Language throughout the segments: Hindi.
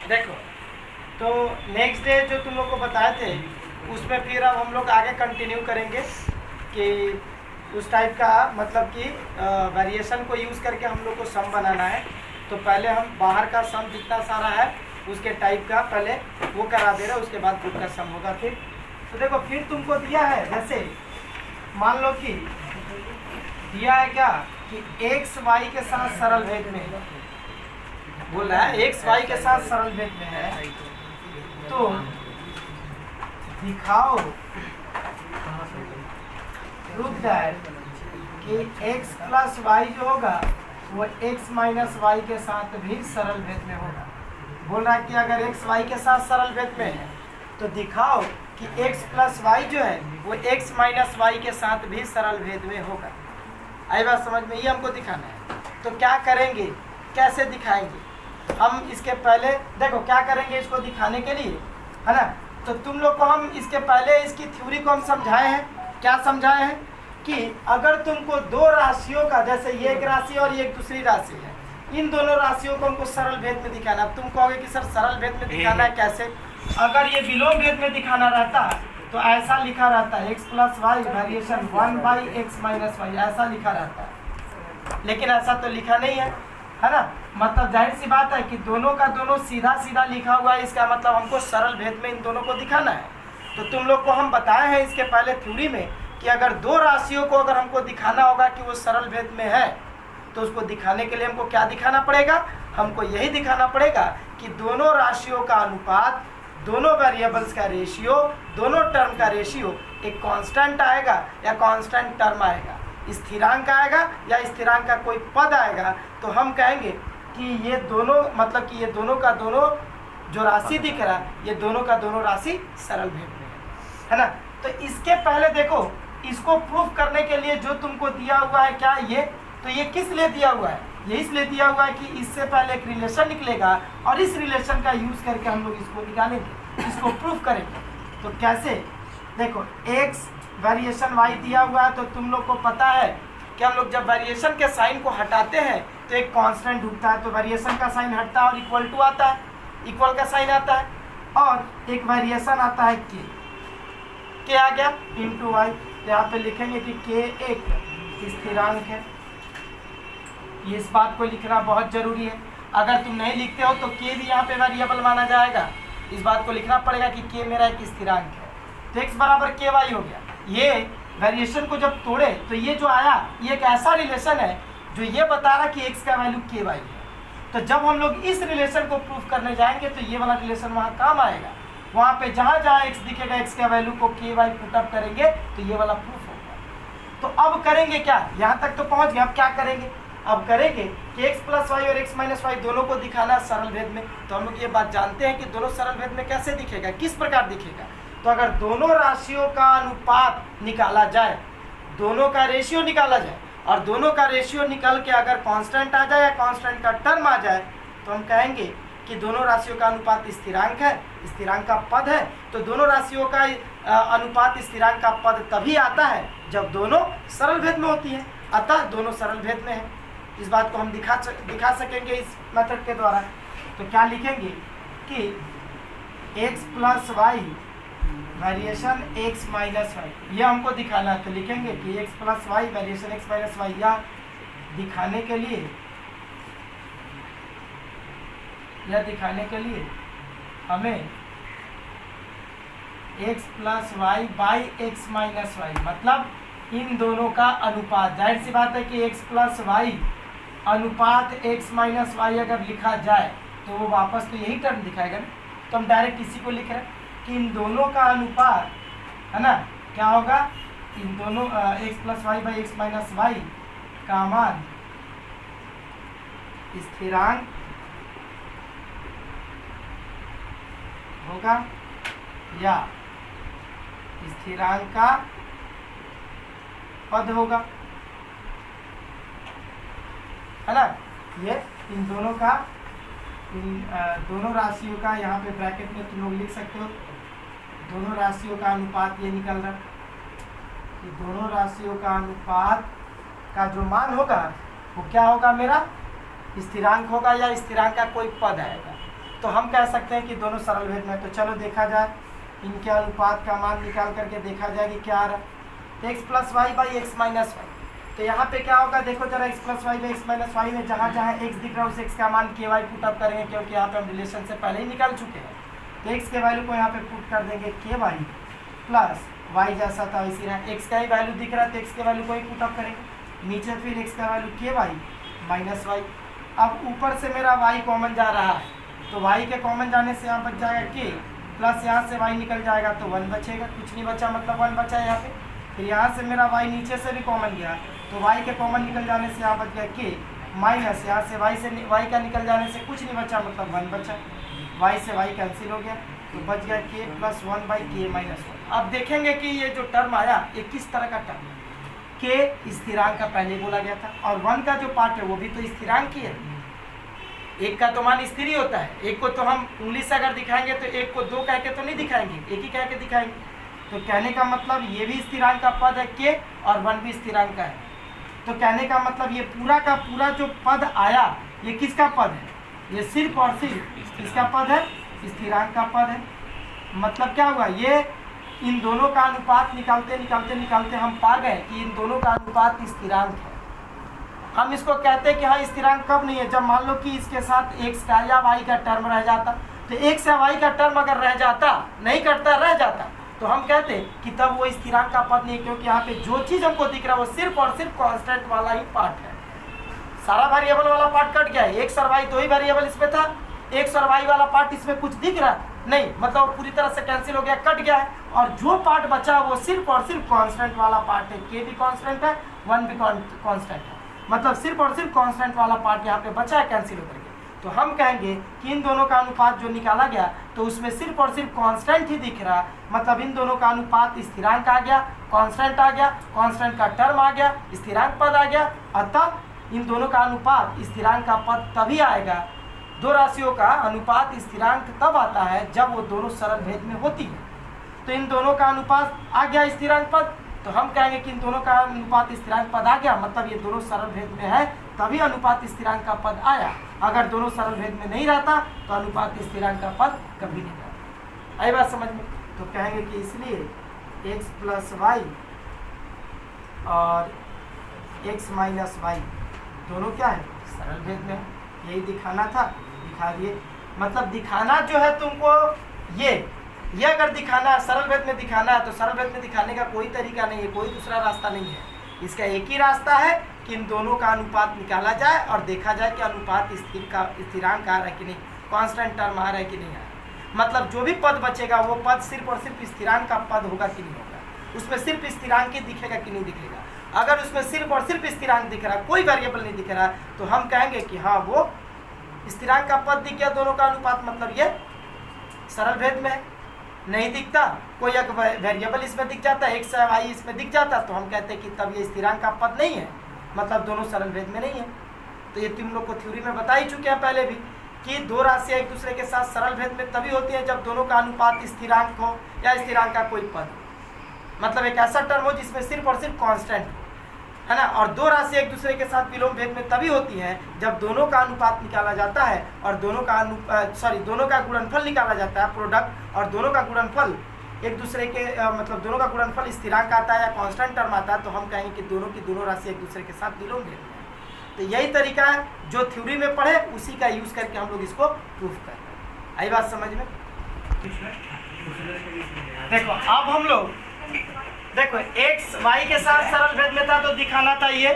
देखो, तो नेक्स्ट डे जो तुम लोग को बताए थे उसमें फिर अब हम लोग आगे कंटिन्यू करेंगे कि उस टाइप का मतलब कि वेरिएशन को यूज़ करके हम लोग को सम बनाना है। तो पहले हम बाहर का सम जितना सारा है उसके टाइप का पहले वो करा दे रहे, उसके बाद ग्रुप का सम होगा। फिर तो देखो, फिर तुमको दिया है, जैसे मान लो कि दिया है क्या कि एक्स वाई के साथ सरल भेद में है, बोल रहा है एक्स वाई के साथ सरल भेद में है, तो दिखाओ प्रूव दैट कि x प्लस वाई जो होगा वो x माइनस वाई के साथ भी सरल भेद में होगा। बोल रहा है कि अगर x वाई के साथ सरल भेद में है तो दिखाओ कि x प्लस वाई जो है वो x माइनस वाई के साथ भी सरल भेद में होगा। आई बात समझ में? ये हमको दिखाना है। तो क्या करेंगे, कैसे दिखाएंगे हम? इसके पहले देखो क्या करेंगे इसको दिखाने के लिए, है ना। तो तुम लोग को हम इसके पहले इसकी थ्योरी को हम समझाए हैं। क्या समझाए हैं कि अगर तुमको दो राशियों का, जैसे ये एक राशि और ये एक दूसरी राशि है, इन दोनों राशियों को हमको सरल भेद में दिखाना। अब तुम कहोगे कि सर सरल भेद में दिखाना है कैसे? अगर ये विलोम भेद में दिखाना रहता तो ऐसा लिखा रहता है x plus y variation 1/x minus y, ऐसा लिखा रहता है। लेकिन ऐसा तो लिखा नहीं है ना। मतलब जाहिर सी बात है कि दोनों का दोनों सीधा सीधा लिखा हुआ है, इसका मतलब हमको सरल भेद में इन दोनों को दिखाना है। तो तुम लोग को हम बताए हैं इसके पहले थ्योरी में कि अगर दो राशियों को अगर हमको दिखाना होगा कि वो सरल भेद में है तो उसको दिखाने के लिए हमको क्या दिखाना पड़ेगा? हमको यही दिखाना पड़ेगा कि दोनों राशियों का अनुपात, दोनों वेरिएबल्स का रेशियो, दोनों टर्म का रेशियो एक कांस्टेंट आएगा या कांस्टेंट टर्म आएगा, स्थिरांक आएगा या स्थिरांक का कोई पद आएगा, तो हम कहेंगे कि ये दोनों मतलब कि ये दोनों का दोनों जो राशि दिख रहा है ये दोनों का दोनों राशि सरल भेद में है ना। तो इसके पहले देखो, इसको प्रूफ करने के लिए जो तुमको दिया हुआ है क्या ये, तो ये किस लिए दिया हुआ है? ये इसलिए दिया हुआ है कि इससे पहले एक रिलेशन निकलेगा और इस रिलेशन का यूज करके हम लोग इसको निकालेंगे, इसको प्रूफ करेंगे। तो कैसे? देखो, x वेरिएशन y दिया हुआ है, तो तुम लोग को पता है कि हम लोग जब वेरिएशन के साइन को हटाते हैं तो एक कांस्टेंट ढूंढता है, तो वेरिएशन का साइन हटता है और इक्वल टू आता है, इक्वल का साइन आता है, और एक वेरिएशन आता है के आ गया इंटू वाई। यहाँ पे लिखेंगे कि के एक स्थिरांक है। ये इस बात को लिखना बहुत जरूरी है। अगर तुम नहीं लिखते हो तो के भी यहाँ पे वेरिएबल माना जाएगा। इस बात को लिखना पड़ेगा कि के मेरा एक स्थिरांक है। तो x बराबर के वाई हो गया। ये वेरिएशन को जब तोड़े तो ये जो आया ये एक ऐसा रिलेशन है जो ये बता रहा कि x का वैल्यू के वाई है। तो जब हम लोग इस रिलेशन को प्रूफ करने जाएंगे तो ये वाला रिलेशन वहाँ काम आएगा। वहाँ पे जहाँ जहाँ x दिखेगा x का वैल्यू को के वाई पुटअप करेंगे तो ये वाला प्रूफ होगा। तो अब करेंगे क्या? यहाँ तक तो पहुँच गए। अब क्या करेंगे? अब करेंगे कि x प्लस वाई और x माइनस वाई दोनों को दिखाना सरल भेद में। तो हम लोग ये बात जानते हैं कि दोनों सरल भेद में कैसे दिखेगा, किस प्रकार दिखेगा। तो अगर दोनों राशियों का अनुपात निकाला जाए, दोनों का रेशियो निकाला जाए, और दोनों का रेशियो निकल के अगर कांस्टेंट आ जाए या कांस्टेंट का टर्म आ जाए, तो हम कहेंगे कि दोनों राशियों का अनुपात स्थिरांक है, स्थिरांक का पद है। तो दोनों राशियों का अनुपात स्थिरांक का पद तभी आता है जब दोनों सरल भेद में होती है। अतः दोनों सरल भेद में है। इस बात को हम दिखा सकेंगे इस मेथड के द्वारा। तो क्या लिखेंगे कि x plus y variation x minus y, यह हमको दिखाना है। तो लिखेंगे कि x plus y variation x minus y. यह दिखाने के लिए हमें x plus y by x minus y, मतलब इन दोनों का अनुपात। जाहिर सी बात है कि x प्लस वाई अनुपात x माइनस वाई अगर लिखा जाए तो वो वापस तो यही टर्म दिखाएगा ना। तो हम डायरेक्ट इसी को लिख रहे हैं कि इन दोनों का अनुपात है ना क्या होगा, इन दोनों x plus y by x minus y का मान स्थिरांक होगा या स्थिरांक का पद होगा, है ना। ये इन दोनों का, इन दोनों राशियों का यहाँ पे ब्रैकेट में तुम लोग लिख सकते हो। दोनों राशियों का अनुपात ये निकल रहा है। दोनों राशियों का अनुपात का जो मान होगा वो क्या होगा, मेरा स्थिरांक होगा या स्थिरांक का कोई पद आएगा। तो हम कह सकते हैं कि दोनों सरल भेद में। तो चलो देखा जाए, इनके अनुपात का मान निकाल करके देखा जाए कि क्या आ रहा है। X plus y by x minus y, तो यहाँ पे क्या होगा देखो जरा, x plus y by x minus y में जहाँ जहाँ एक्स दिख रहा है उस एक्स का मान के वाई पुट अप करेंगे, क्योंकि यहाँ पे हम रिलेशन से पहले ही निकाल चुके हैं। तो एक्स के वैल्यू को यहाँ पे पुट कर देंगे के वाई प्लस वाई जैसा था वैसी रहा, एक्स का ही वैल्यू दिख रहा है तो एक्स के वैल्यू को ही पुट अप करेंगे। नीचे फिर एक्स का वैल्यू के वाई माइनस वाई। अब ऊपर से मेरा वाई कॉमन जा रहा है, तो वाई के कॉमन जाने से यहाँ बच जाएगा के, प्लस यहाँ से वाई निकल जाएगा तो 1 बचेगा, कुछ नहीं बचा मतलब 1 बचा यहाँ पे। फिर यहाँ से मेरा वाई नीचे से भी कॉमन गया, तो वाई के कॉमन निकल जाने से यहाँ बच गया के, माइनस यहाँ से वाई का निकल जाने से कुछ नहीं बचा मतलब 1 बचा। वाई से वाई कैंसिल हो गया तो बच गया के प्लस 1 बाई के माइनस 1। अब देखेंगे कि ये जो टर्म आया ये किस तरह का टर्म है। के स्थिरांक का पहले बोला गया था, और 1 का जो पार्ट है वो भी तो स्थिरांक ही है। एक का तो मान स्थिर ही होता है, एक को तो हम उंगली से अगर दिखाएंगे तो एक को 2 कह के तो नहीं दिखाएंगे, एक ही कह के दिखाएंगे। तो कहने का मतलब ये भी स्थिरांक का पद है के, और 1 भी स्थिरांक का है। तो कहने का मतलब ये पूरा का पूरा जो पद आया ये किसका पद है, ये सिर्फ और सिर्फ किसका पद है, स्थिरांक का पद है। मतलब क्या हुआ, ये इन दोनों का अनुपात निकालते निकालते निकालते हम पा गए कि इन दोनों का अनुपात स्थिरांक है। हम इसको कहते हैं कि हाँ स्थिरांक कब नहीं है, जब मान लो कि इसके साथ एक्स का या वाई का टर्म रह जाता। तो एक्स या वाई का टर्म अगर रह जाता, नहीं कटता रह जाता, तो हम कहते कि तब वो स्थिरांक का पद नहीं, क्योंकि यहाँ पे जो चीज़ हमको दिख रहा है वो सिर्फ और सिर्फ कांस्टेंट वाला ही पार्ट है। सारा वेरिएबल वाला पार्ट कट गया है, एक्स और वाई 2 ही वेरिएबल इसमें था, एक्स और वाई वाला पार्ट इसमें कुछ दिख रहा नहीं, मतलब पूरी तरह से कैंसिल हो गया, कट गया है। और जो पार्ट बचा वो सिर्फ और सिर्फ कांस्टेंट वाला पार्ट है, के भी कांस्टेंट है 1 भी कांस्टेंट है, मतलब सिर्फ और सिर्फ कांस्टेंट वाला पार्ट यहाँ पे बचा है कैंसिल होकर के। तो हम कहेंगे कि इन दोनों का अनुपात जो निकाला गया तो उसमें सिर्फ और सिर्फ कांस्टेंट ही दिख रहा, मतलब इन दोनों का अनुपात स्थिरांक आ गया, कांस्टेंट आ गया, कांस्टेंट का टर्म आ गया, स्थिरांक पद आ गया। अतः इन दोनों का अनुपात स्थिरांक का पद तभी आएगा, दो राशियों का अनुपात स्थिरांक तब आता है जब वो दोनों सरल भेद में होती है। तो इन दोनों का अनुपात आ गया स्थिरांक पद, तो हम कहेंगे कि इन दोनों का अनुपात स्थिरांक पद आ गया, मतलब ये दोनों सरल भेद में है तभी अनुपात स्थिरांक का पद आया। अगर दोनों सरल भेद में नहीं रहता तो अनुपात स्थिरांक का पद कभी नहीं आता। आई बात समझ में? तो कहेंगे कि इसलिए x प्लस वाई और x माइनस वाई दोनों क्या है, सरल भेद में है। यही दिखाना था, दिखा दिए। मतलब दिखाना जो है तुमको ये अगर दिखाना सरल भेद में दिखाना है तो सरल भेद में दिखाने का कोई तरीका नहीं है, कोई दूसरा रास्ता नहीं है। इसका एक ही रास्ता है कि इन दोनों का अनुपात निकाला जाए और देखा जाए कि अनुपात स्थिरांक आ रहा है कि नहीं, कांस्टेंट टर्म आ रहा है कि नहीं आ रहा है। मतलब जो भी पद बचेगा वो पद सिर्फ और सिर्फ स्थिरांक का पद होगा कि नहीं होगा, उसमें सिर्फ स्थिरांक ही दिखेगा कि नहीं दिखेगा। अगर उसमें सिर्फ और सिर्फ स्थिरांक दिख रहा है, कोई वेरिएबल नहीं दिख रहा है, तो हम कहेंगे कि हाँ वो स्थिरांक का पद दिख गया दोनों का अनुपात, मतलब ये सरल भेद में है। नहीं दिखता, कोई एक वेरिएबल इसमें दिख जाता है, एक्स या वाई इसमें दिख जाता, तो हम कहते हैं कि तब ये स्थिरांक का पद नहीं है, मतलब दोनों सरल भेद में नहीं है। तो ये तुम लोग को थ्योरी में बता ही चुके हैं पहले भी कि दो राशियाँ एक दूसरे के साथ सरल भेद में तभी होती हैं जब दोनों का अनुपात स्थिरांक हो या स्थिरांक का कोई पद, मतलब एक ऐसा टर्म हो जिसमें सिर्फ और सिर्फ कांस्टेंट हो, है ना। और दो राशि एक दूसरे के साथ विलोम भेद में तभी होती हैं जब दोनों का अनुपात निकाला जाता है और दोनों का गुणनफल निकाला जाता है, प्रोडक्ट, और दोनों का गुणनफल एक दूसरे के मतलब दोनों का गुणनफल स्थिरांक आता है या कांस्टेंट टर्म आता है, तो हम कहेंगे कि दोनों की दोनों राशि एक दूसरे के साथ विलोम भेद में है। तो यही तरीका है जो थ्योरी में पढ़े उसी का यूज़ करके हम लोग इसको प्रूफ कर रहे हैं। आई बात समझ में? देखो अब हम लोग देखो एक्स वाई के साथ सरल भेद में था तो दिखाना था, ये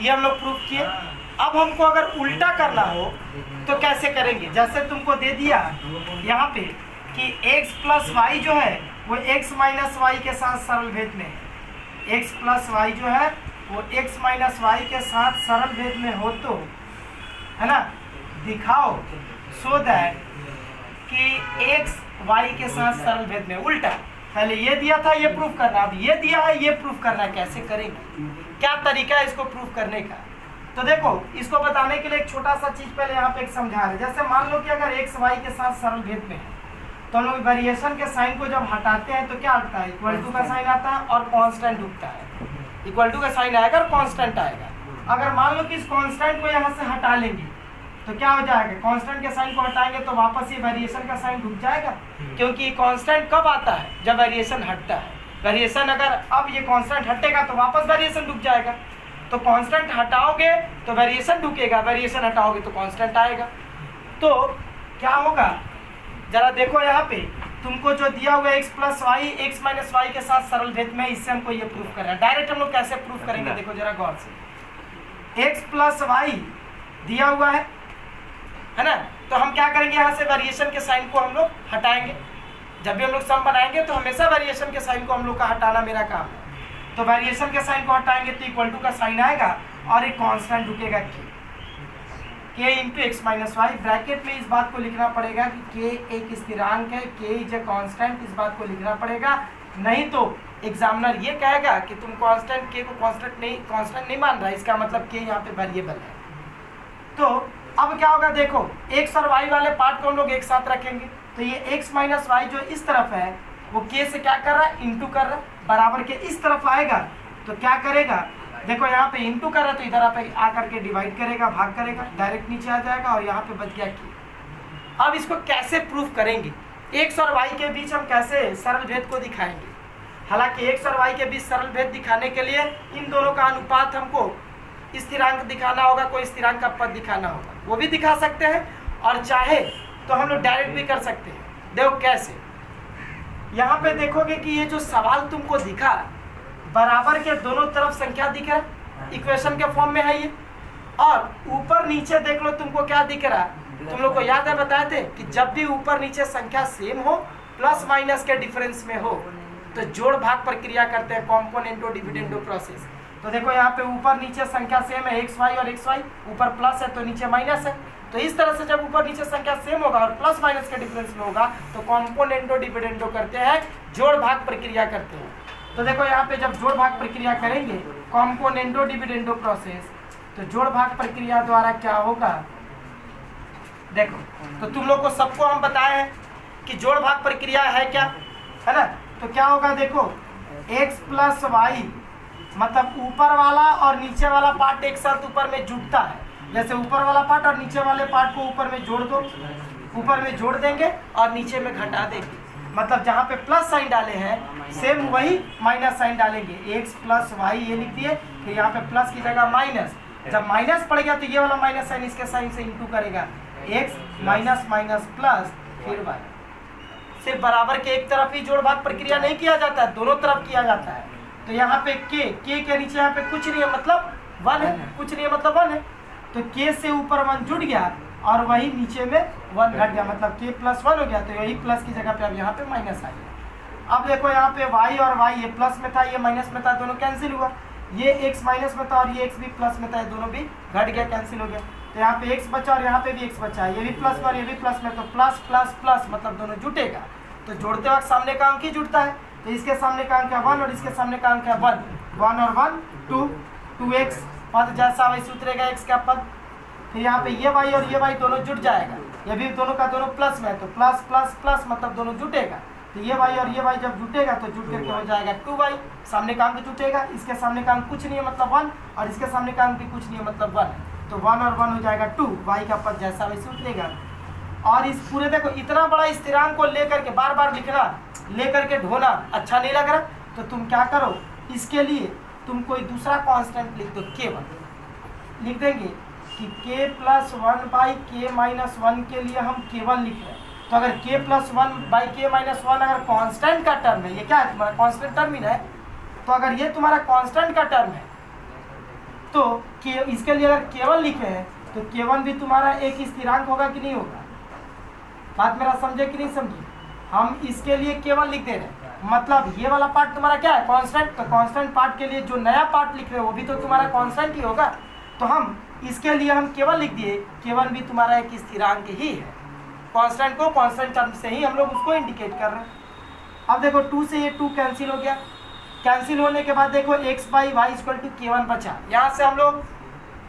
हम लोग प्रूफ किए। अब हमको अगर उल्टा करना हो तो कैसे करेंगे? जैसे तुमको दे दिया यहाँ पे कि x प्लस वाई जो है वो x माइनस वाई के साथ सरल भेद में है, x प्लस वाई जो है वो x माइनस वाई के साथ सरल भेद में हो, तो है ना दिखाओ सो दैट कि x वाई के साथ सरल भेद में। उल्टा पहले ये दिया था, ये प्रूफ करना, अब ये दिया है, ये प्रूफ करना है। कैसे करेंगे, क्या तरीका है इसको प्रूफ करने का? तो देखो इसको बताने के लिए एक छोटा सा चीज पहले यहाँ पे एक समझा रहे। जैसे मान लो कि अगर एक्स वाई के साथ सरल भेद में है तो हम लोग वेरिएशन के साइन को जब हटाते हैं तो क्या आता है, इक्वल टू का साइन आता है और कांस्टेंट उठता है। इक्वल टू का साइन आएगा और कांस्टेंट आएगा। अगर मान लो कि इस कांस्टेंट को यहाँ से हटा लेंगे तो क्या हो जाएगा, कांस्टेंट के साइन को हटाएंगे तो वापस ये वेरिएशन का साइन रुक जाएगा, क्योंकि कांस्टेंट कब आता है, जब वेरिएशन हटता है। वेरिएशन अगर अब ये कांस्टेंट हटेगा तो वापस वेरिएशन रुक जाएगा, तो कांस्टेंट हटाओगे तो वेरिएशन रुकेगा, वेरिएशन हटाओगे तो कांस्टेंट आएगा। तो क्या होगा, जरा देखो यहाँ पे तुमको जो दिया हुआ है x plus y x minus y के साथ सरल भेद में, इससे हमको ये प्रूफ करना है। डायरेक्ट हम लोग कैसे प्रूफ करेंगे, देखो जरा गौर से, x प्लस वाई दिया हुआ है ना, तो हम क्या करेंगे, यहाँ से वेरिएशन के साइन को हम लोग हटाएंगे। जब भी हम लोग सम बनाएंगे तो हमेशा वेरिएशन के साइन को हम लोग का हटाना मेरा काम है। तो वेरिएशन के साइन को हटाएंगे तो इक्वल टू का साइन आएगा और एक कांस्टेंट रुकेगा k into x minus y. Bracket में इस बात को लिखना पड़ेगा कि k एक स्थिरांक है, k इज ए कांस्टेंट, इस बात को लिखना पड़ेगा, नहीं तो एग्जामिनर ये कहेगा कि तुम कांस्टेंट k को कांस्टेंट नहीं मान रहा, इसका मतलब k यहाँ पे वेरिएबल है। तो अब क्या होगा, देखो x और y वाले पार्ट को हम लोग एक साथ रखेंगे, तो ये x माइनस वाई जो इस तरफ है वो k से क्या कर रहा है, इंटू कर रहा है, बराबर के इस तरफ आएगा तो क्या करेगा, देखो यहाँ पे इंटू कर रहा है तो इधर आप आकर के डिवाइड करेगा, भाग करेगा, डायरेक्ट नीचे आ जाएगा और यहाँ पे बच गया k। अब इसको कैसे प्रूफ करेंगे, x और y के बीच हम कैसे सरल भेद को दिखाएंगे। हालांकि x और y के बीच सरल भेद दिखाने के लिए इन दोनों का अनुपात हमको स्थिरांक दिखाना होगा, कोई स्थिरांक का पद दिखाना होगा, वो भी दिखा सकते हैं, और चाहे तो हम लोग डायरेक्ट भी कर सकते हैं। देखो कैसे, यहाँ पे देखोगे कि ये जो सवाल तुमको दिखा, बराबर के दोनों तरफ संख्या दिख रहा है, इक्वेशन के फॉर्म में है ये, और ऊपर नीचे देख लो तुमको क्या दिख रहा है। तुम लोग को याद है, बताए थे कि जब भी ऊपर नीचे संख्या सेम हो, प्लस माइनस के डिफरेंस में हो, तो जोड़ भाग प्रक्रिया करते हैं, कॉम्पोनेंटो डिविडेंडो प्रोसेस। तो देखो यहाँ पे ऊपर नीचे संख्या सेम है, एक्स वाई और एक्स वाई, ऊपर प्लस है तो नीचे माइनस है, तो इस तरह से जब ऊपर नीचे संख्या सेम होगा और प्लस माइनस के डिफरेंस में होगा तो कॉम्पोनेंटो डिविडेंडो करते हैं, जोड़ भाग प्रक्रिया करते हैं। तो देखो यहाँ पे जब जोड़ भाग प्रक्रिया करेंगे, कॉम्पोनेंटो डिविडेंडो प्रोसेस, तो जोड़ भाग प्रक्रिया द्वारा क्या होगा, देखो तो तुम लोग को सबको हम बताए हैं कि जोड़ भाग प्रक्रिया है क्या, है ना। तो क्या होगा, देखो x प्लस वाई मतलब ऊपर वाला और नीचे वाला पार्ट एक साथ ऊपर में जुड़ता है, जैसे ऊपर वाला पार्ट और नीचे वाले पार्ट को ऊपर में जोड़ दो, ऊपर में जोड़ देंगे और नीचे में घटा देंगे, मतलब जहाँ पे प्लस साइन डाले हैं सेम वही माइनस साइन डालेंगे, x प्लस वाई ये लिख दिए, फिर यहाँ पे प्लस की जगह माइनस, जब माइनस पड़ गया तो ये वाला माइनस साइन इसके साइन से इंटू करेगा, x माइनस माइनस प्लस फिर y। सिर्फ बराबर के एक तरफ ही जोड़ भाग प्रक्रिया नहीं किया जाता है, दोनों तरफ किया जाता है। तो यहाँ पे k के नीचे यहाँ पे कुछ नहीं है मतलब 1 है, कुछ नहीं है मतलब 1 है, तो k से ऊपर 1 जुड़ गया और वही नीचे में 1 घट गया, मतलब k प्लस 1 हो गया, तो यही प्लस की जगह पे अब यहाँ पे माइनस आ गया। अब देखो यहाँ पे y और y, ये प्लस में था ये माइनस में था, दोनों कैंसिल हुआ, ये x माइनस में था और ये x भी प्लस में था, दोनों भी घट गया, कैंसिल हो गया। तो यहाँ पे x बचा और यहाँ पे भी x बचा, ये भी प्लस में और ये भी प्लस में, तो प्लस प्लस प्लस मतलब दोनों जुटेगा। तो जोड़ते वक्त सामने का अंक ही जुड़ता है, तो इसके सामने का अंक है 1 और इसके सामने का अंक है 1 और 1 2, 2x पद जैसा वैसे उतरेगा x का पद। फिर यहाँ पे ये y और ये y दोनों जुट जाएगा, ये भी दोनों का दोनों प्लस में है, तो प्लस प्लस प्लस मतलब दोनों जुटेगा। तो ये y और ये y जब जुटेगा तो जुट करके हो जाएगा 2y, सामने का अंक जुटेगा, इसके सामने का अंक कुछ नहीं है मतलब 1 और इसके सामने का अंक भी कुछ नहीं है मतलब 1, तो 1 और 1 हो जाएगा 2, y का पद जैसा वैसे उतरेगा। और इस पूरे देखो इतना बड़ा स्थिरांक को लेकर के बार बार लिखना, लेकर के ढोना अच्छा नहीं लग रहा, तो तुम क्या करो, इसके लिए तुम कोई दूसरा कांस्टेंट लिख दो, k1 लिख देंगे कि k प्लस 1 बाई के माइनस 1 के लिए हम k1 लिख रहे हैं। तो अगर k प्लस 1 बाई के माइनस 1 अगर कांस्टेंट का टर्म है, ये क्या है तुम्हारा कांस्टेंट टर्म ही है, तो अगर ये तुम्हारा कांस्टेंट का टर्म है तो इसके लिए अगर k1 लिखे हैं तो k1 भी तुम्हारा एक स्थिरांक होगा कि नहीं होगा, बात मेरा समझे कि नहीं समझे। हम इसके लिए केवल लिख दे रहे हैं, मतलब ये वाला पार्ट तुम्हारा क्या है कांस्टेंट, तो कांस्टेंट पार्ट के लिए जो नया पार्ट लिख रहे हो वो भी तो तुम्हारा कांस्टेंट ही होगा, तो हम इसके लिए हम केवल लिख दिए, केवल भी तुम्हारा एक स्थिरांक ही है, कांस्टेंट को कांस्टेंट टर्म से ही हम लोग उसको इंडिकेट कर रहे हैं। अब देखो 2 से ये 2 कैंसिल हो गया, कैंसिल होने के बाद देखो x by y equal to k1 बचा, यहाँ से हम लोग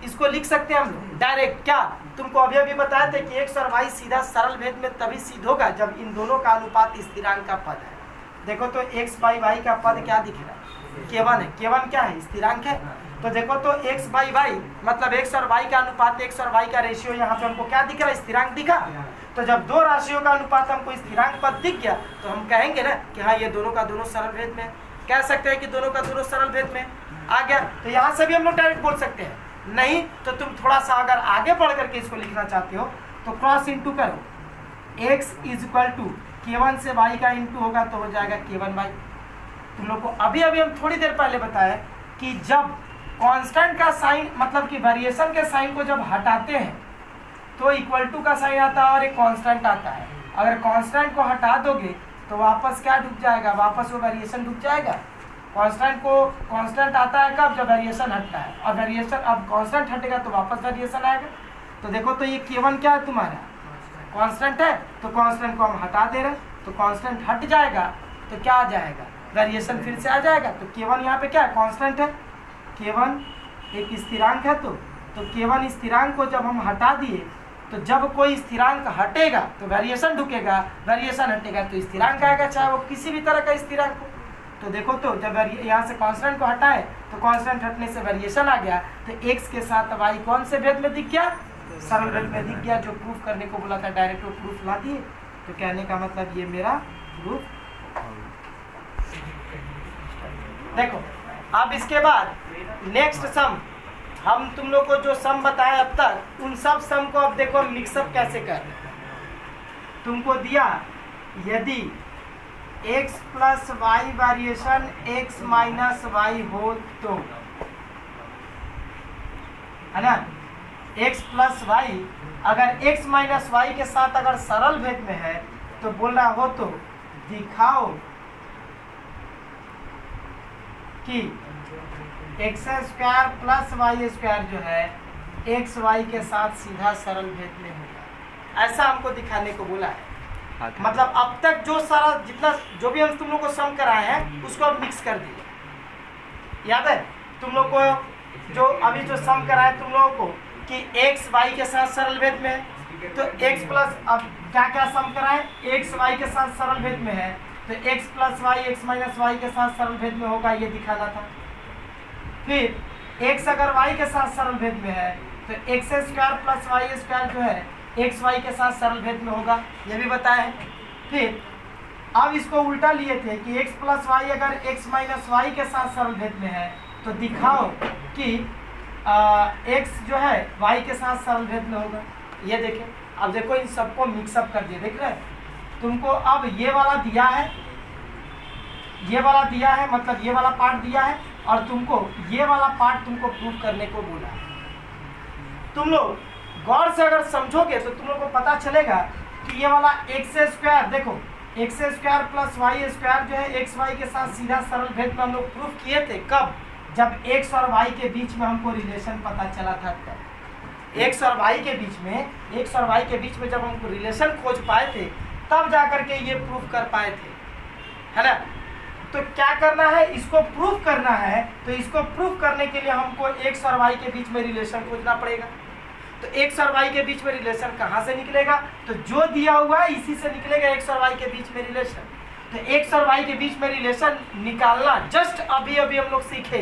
इसको लिख सकते हैं हम लोग डायरेक्ट। क्या तुमको अभी अभी बताए थे कि x और y सीधा सरल भेद में तभी सिद्ध होगा जब इन दोनों का अनुपात स्थिरांक का पद है। देखो तो x बाई वाई का पद क्या दिख रहा है, k1 है, k1 क्या है स्थिरांक है, तो देखो तो x बाई वाई मतलब x और y का अनुपात, x और y का रेशियो यहाँ पे हमको क्या दिख रहा है, स्थिरांक दिखा। तो जब दो राशियों का अनुपात हमको स्थिरांक पद दिख गया तो हम कहेंगे ना कि हाँ ये दोनों का दोनों सरल भेद में, कह सकते हैं कि दोनों का दोनों सरल भेद में आ गया। तो यहाँ से भी हम लोग डायरेक्ट बोल सकते हैं, नहीं तो तुम थोड़ा सा अगर आगे बढ़ करके इसको लिखना चाहते हो तो क्रॉस इंटू करो, x is equal to k1 से y का इंटू होगा तो हो जाएगा k1y। तुम लोग को अभी अभी हम थोड़ी देर पहले बताया कि जब कांस्टेंट का साइन मतलब कि वेरिएशन के साइन को जब हटाते हैं तो इक्वल टू का साइन आता है और एक कांस्टेंट आता है। अगर कांस्टेंट को हटा दोगे तो वापस क्या ढुक जाएगा, वापस वो वेरिएशन ढुक जाएगा। कांस्टेंट आता है कब, जब वेरिएशन हटता है, और वेरिएशन अब कांस्टेंट हटेगा तो वापस वेरिएशन आएगा। तो देखो तो ये k1 क्या है तुम्हारा, कांस्टेंट है, तो कांस्टेंट को हम हटा दे रहे हैं तो कांस्टेंट हट जाएगा तो क्या आ जाएगा, वेरिएशन फिर से आ जाएगा। तो k1 यहाँ पे क्या है, कांस्टेंट है, k1 एक स्थिरांक है। तो k1 स्थिरांक को जब हम हटा दिए तो जब कोई स्थिरांक हटेगा तो वेरिएशन ढुकेगा, वेरिएशन हटेगा तो स्थिरांक आएगा, चाहे वो किसी भी तरह का स्थिरांक हो। तो देखो तो जब यहाँ से कांस्टेंट को हटाए तो कांस्टेंट हटने से वेरिएशन आ गया, तो x के साथ y कौन से भेद में दिख गया, सरल भेद में दिख गया। जो प्रूफ करने को बोला था डायरेक्ट वो प्रूफ ला दिए। तो कहने का मतलब ये मेरा प्रूफ। देखो अब इसके बाद नेक्स्ट सम, हम तुम लोग को जो सम बताए अब तक उन सब सम को अब देखो मिक्सअप कैसे कर। तुमको दिया यदि x plus y variation x minus y हो तो, है ना, x प्लस वाई अगर x माइनस वाई के साथ अगर सरल भेद में है तो बोल रहा हो तो दिखाओ कि x square plus y square जो है एक्स वाई के साथ सीधा सरल भेद में होगा। ऐसा हमको दिखाने को बोला है। मतलब अब तक जो सारा जितना जो भी हम तुम लोग को सम कराए हैं उसको अब मिक्स कर दिए। याद है तुम लोग को जो अभी जो सम कराए तुम लोगों को कि एक्स वाई के साथ सरल भेद में है, तो एक्स प्लस, अब क्या क्या सम कराए, एक्स वाई के साथ सरल भेद में है तो x plus y x minus y के साथ सरल भेद में होगा, ये दिखाना था। फिर एक्स अगर वाई के साथ सरल भेद में है तो x square plus y square जो है एक्स वाई के साथ सरल भेद में होगा, ये भी बताया है। फिर अब इसको उल्टा लिए थे कि एक्स प्लस वाई अगर एक्स माइनस वाई के साथ सरल भेद में है तो दिखाओ कि एक्स जो है वाई के साथ सरल भेद में होगा। ये देखें, अब देखो इन सबको मिक्सअप कर दिए, देख रहे हैं तुमको। अब ये वाला दिया है, ये वाला दिया है, मतलब ये वाला पार्ट दिया है और तुमको ये वाला पार्ट तुमको प्रूव करने को बोला है। तुम लोग गौर से अगर समझोगे तो तुम लोग को पता चलेगा कि ये वाला एक्स स्क्वायर, देखो x square plus y square जो है एक्स वाई के साथ सीधा सरल भेद में हम लोग प्रूफ किए थे। कब, जब एक्स और वाई के बीच में हमको रिलेशन पता चला था। तब एक्स और वाई के बीच में, एक्स और वाई के बीच में जब हमको रिलेशन खोज पाए थे तब जाकर के ये प्रूफ कर पाए थे, है ना। तो क्या करना है, इसको प्रूफ करना है, तो इसको प्रूफ करने के लिए हमको एक्स और वाई के बीच में रिलेशन खोजना पड़ेगा। तो एक्स और वाई के बीच में रिलेशन कहाँ से निकलेगा, तो जो दिया हुआ है इसी से निकलेगा एक्स और वाई के बीच में रिलेशन। तो एक्स और वाई के बीच में रिलेशन निकालना जस्ट अभी अभी हम लोग सीखे।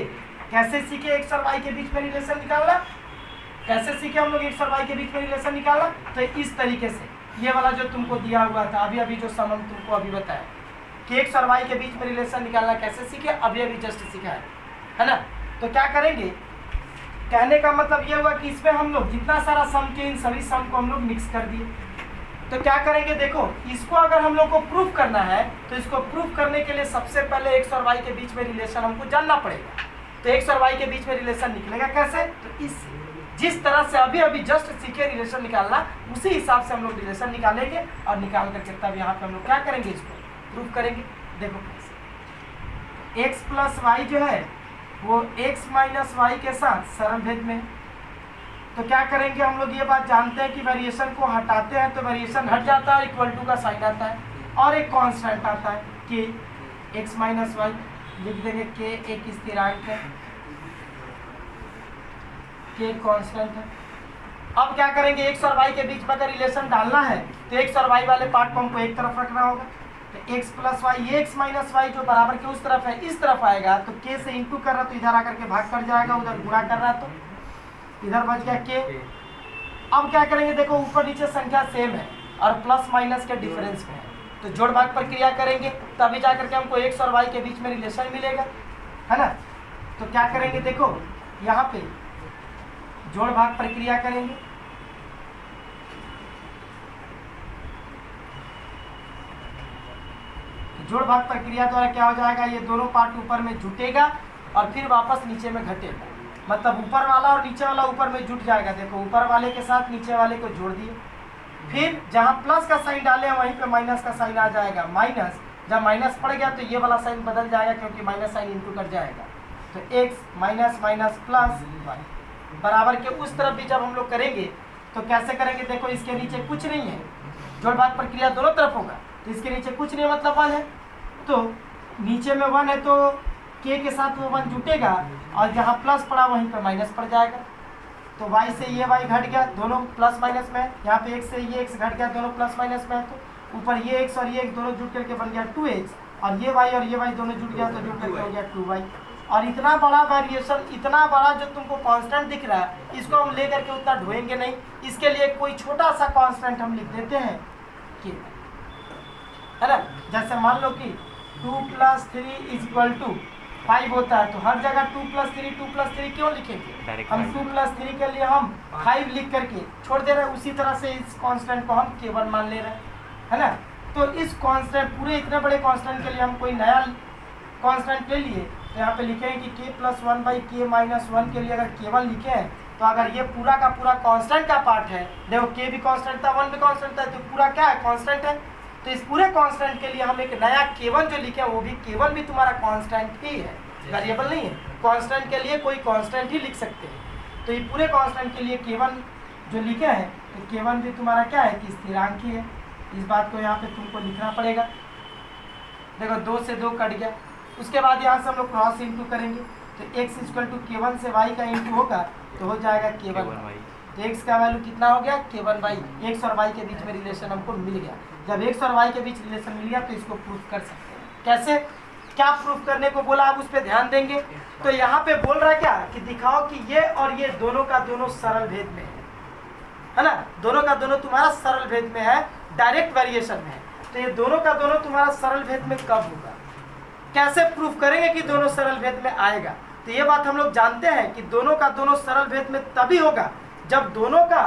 कैसे सीखे एक्स और वाई के बीच में रिलेशन निकालना, कैसे सीखे हम लोग एक्स और वाई के बीच में रिलेशन निकालना, तो इस तरीके से ये वाला जो तुमको दिया हुआ था अभी अभी जो सम हम तुमको अभी बताया कि एक्स और वाई के बीच में रिलेशन निकालना कैसे सीखे, अभी अभी जस्ट सीखा है ना। तो क्या करेंगे, कहने का मतलब ये हुआ कि इसमें हम लोग जितना सारा सम के इन सभी सम को हम लोग मिक्स कर दिए। तो क्या करेंगे, देखो इसको अगर हम लोग को प्रूफ करना है तो इसको प्रूफ करने के लिए सबसे पहले एक्स और वाई के बीच में रिलेशन हमको जानना पड़ेगा। तो एक्स और वाई के बीच में रिलेशन निकलेगा कैसे, तो इस जिस तरह से अभी अभी जस्ट सीखे रिलेशन निकालना उसी हिसाब से हम लोग रिलेशन निकालेंगे और निकाल करके तब यहाँ पे हम लोग क्या करेंगे, इसको प्रूफ करेंगे। देखो कैसे, एक्स प्लस वाई जो है वो एक्स माइनस वाई के साथ सरल भेद में। तो क्या करेंगे, हम लोग ये बात जानते हैं कि वेरिएशन को हटाते हैं तो वेरिएशन हट जाता है, इक्वल टू का साइन आता है और एक कांस्टेंट आता है कि एक्स माइनस वाई, लिख देंगे के एक स्थिरांक है, के कांस्टेंट है। अब क्या करेंगे, एक्स और वाई के बीच में अगर रिलेशन डालना है तो एक्स और वाई वाले पार्ट को हमको एक तरफ रखना होगा। तो एक्स प्लस वाई, ये एक्स माइनस वाई जो बराबर के उस तरफ है इस तरफ आएगा तो के से इंटू कर रहा तो इधर आकर के भाग कर जाएगा, उधर गुणा कर रहा तो इधर बच गया के। अब क्या करेंगे, देखो ऊपर नीचे संख्या सेम है और प्लस माइनस के डिफरेंस में है, तो जोड़ भाग प्रक्रिया करेंगे तभी जाकर के हमको एक्स और वाई के बीच में रिलेशन मिलेगा, है ना। तो क्या करेंगे, देखो यहाँ पे जोड़ भाग प्रक्रिया करेंगे, जोड़ भाग प्रक्रिया द्वारा क्या हो जाएगा, ये दोनों पार्ट ऊपर में जुटेगा और फिर वापस नीचे में घटेगा, मतलब ऊपर वाला और नीचे वाला ऊपर में जुट जाएगा। देखो ऊपर वाले के साथ नीचे वाले को जोड़ दिए, फिर जहाँ प्लस का साइन डाले हैं वहीं पे माइनस का साइन आ जाएगा, माइनस जब माइनस पड़ गया तो ये वाला साइन बदल जाएगा क्योंकि माइनस साइन इंटू कर जाएगा, तो x minus minus plus y बराबर के उस तरफ भी जब हम लोग करेंगे तो कैसे करेंगे, देखो इसके नीचे कुछ नहीं है, जोड़ भाग प्रक्रिया दोनों तरफ होगा तो इसके नीचे कुछ नहीं मतलब 1 है, तो नीचे में 1 है तो के के साथ वो 1 जुटेगा और जहाँ प्लस पड़ा वहीं पर माइनस पड़ जाएगा, तो y से ये y घट गया, दोनों प्लस माइनस में है, यहाँ पे x से ये x घट गया, दोनों प्लस माइनस में है, तो ऊपर ये x और ये x दोनों जुट करके बन गया 2x और ये y दोनों जुट गया तो जुट करके हो गया 2y। और इतना बड़ा वेरिएशन, इतना बड़ा जो तुमको कांस्टेंट दिख रहा है इसको हम लेकर के उतना ढोएंगे नहीं, इसके लिए कोई छोटा सा कांस्टेंट हम लिख देते हैं कि, है ना। जैसे मान लो कि 2 + 3 = 5 होता है, तो हर जगह 2 + 3 क्यों लिखेंगे, हम 2 + 3 के लिए हम 5 लिख करके छोड़ दे रहे हैं, उसी तरह से इस कांस्टेंट को हम k1 मान ले रहे हैं, है ना। तो इस कांस्टेंट पूरे इतने बड़े कांस्टेंट के लिए हम कोई नया कांस्टेंट ले लिए, तो यहाँ पे लिखेंगे कि k + 1/k - 1 के लिए अगर k1 लिखे हैं तो अगर ये पूरा का पूरा कांस्टेंट का पार्ट है, देखो k भी कांस्टेंट था 1 भी कांस्टेंट था, तो पूरा क्या है कांस्टेंट है, तो इस पूरे कांस्टेंट के लिए हम एक नया k1 जो लिखे वो भी k1 भी तुम्हारा कांस्टेंट ही है, वेरिएबल नहीं है। कांस्टेंट के लिए कोई कांस्टेंट ही लिख सकते हैं, तो ये पूरे कांस्टेंट के लिए k1 जो लिखे हैं तो k1 भी तुम्हारा क्या है कि स्थिरांक ही है, इस बात को यहाँ पे तुमको लिखना पड़ेगा। देखो 2 से 2 कट गया, उसके बाद यहाँ से हम लोग क्रॉस इंटू करेंगे तो x = k1 से y का इंटू होगा तो हो जाएगा k1 तो x का वैल्यू कितना हो गया k1y, x और y के बीच में रिलेशन हमको मिल गया। जब x और y के बीच रिलेशन मिल गया तो इसको प्रूफ कर सकते हैं। कैसे, क्या प्रूफ करने को बोला, आप उस पर ध्यान देंगे। तो यहाँ पे बोल रहा है क्या कि दिखाओ कि ये और ये दोनों का दोनों सरल भेद में है ना, दोनों का दोनों तुम्हारा सरल भेद में है, डायरेक्ट वेरिएशन में है, तो ये दोनों का दोनों तुम्हारा सरल भेद में कब होगा, कैसे प्रूफ करेंगे कि दोनों सरल भेद में आएगा। तो ये बात हम लोग जानते हैं कि दोनों का दोनों सरल भेद में तभी होगा जब दोनों का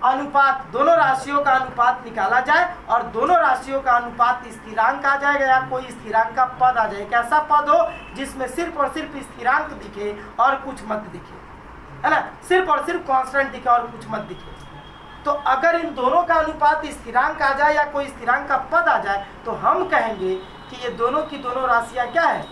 अनुपात, दोनों राशियों का अनुपात निकाला जाए और दोनों राशियों का अनुपात स्थिरांक आ जाएगा या कोई स्थिरांक का पद आ जाए, एक ऐसा पद हो जिसमें सिर्फ और सिर्फ स्थिरांक दिखे और कुछ मत दिखे, है ना, सिर्फ और सिर्फ कांस्टेंट दिखे और कुछ मत दिखे। तो अगर इन दोनों का अनुपात स्थिरांक आ जाए या कोई स्थिरांक का पद आ जाए तो हम कहेंगे कि ये दोनों की दोनों राशियाँ क्या है,